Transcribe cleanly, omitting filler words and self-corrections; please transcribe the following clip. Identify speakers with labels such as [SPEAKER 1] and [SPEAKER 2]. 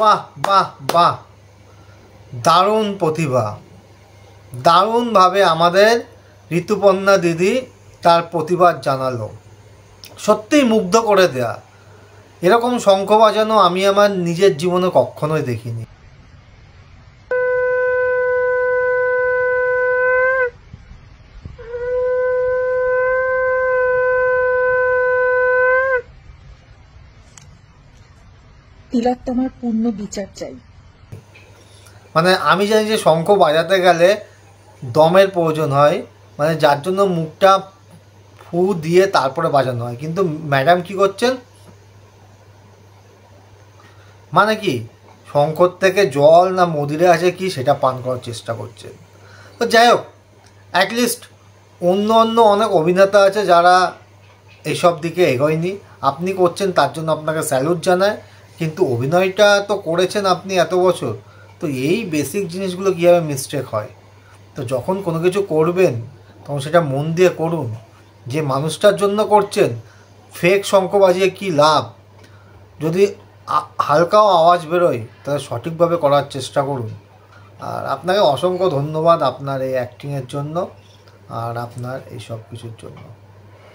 [SPEAKER 1] বাহ বাহ বাহ, দারুণ প্রতিভা, দারুণভাবে আমাদের ঋতুপর্ণা দিদি তার প্রতিবাদ জানালো। সত্যিই মুগ্ধ করে দেয়া। এরকম শঙ্খ বাজানো আমি আমার নিজের জীবনে কখনোই দেখিনি।
[SPEAKER 2] তিলোত্তমার পূর্ণ বিচার চাই।
[SPEAKER 1] মানে আমি জানি যে শঙ্খ বাজাতে গেলে দমের প্রয়োজন হয়, মানে যার জন্য মুখটা ফু দিয়ে তারপরে বাজানো হয়, কিন্তু ম্যাডাম কি করছেন, মানে কি শঙ্কর থেকে জল না মদিরে আছে কি সেটা পান করার চেষ্টা করছেন। তো যাই হোক, অ্যাটলিস্ট অন্য অন্য অনেক অভিনেতা আছে যারা এইসব দিকে এগোয়নি, আপনি করছেন তার জন্য আপনাকে স্যালুট জানায়। কিন্তু অভিনয়টা তো করেছেন আপনি এত বছর, তো এই বেসিক জিনিসগুলো কীভাবে মিস্টেক হয়। তো যখন কোনো কিছু করবেন তখন সেটা মন দিয়ে করুন। যে মানুষটার জন্য করছেন, ফেক শঙ্খ বাজিয়ে কী লাভ। যদি হালকাও আওয়াজ বেরোয় তাহলে সঠিকভাবে করার চেষ্টা করুন। আর আপনাকে অসংখ্য ধন্যবাদ আপনার এই অ্যাক্টিংয়ের জন্য আর আপনার এই সব কিছুর জন্য।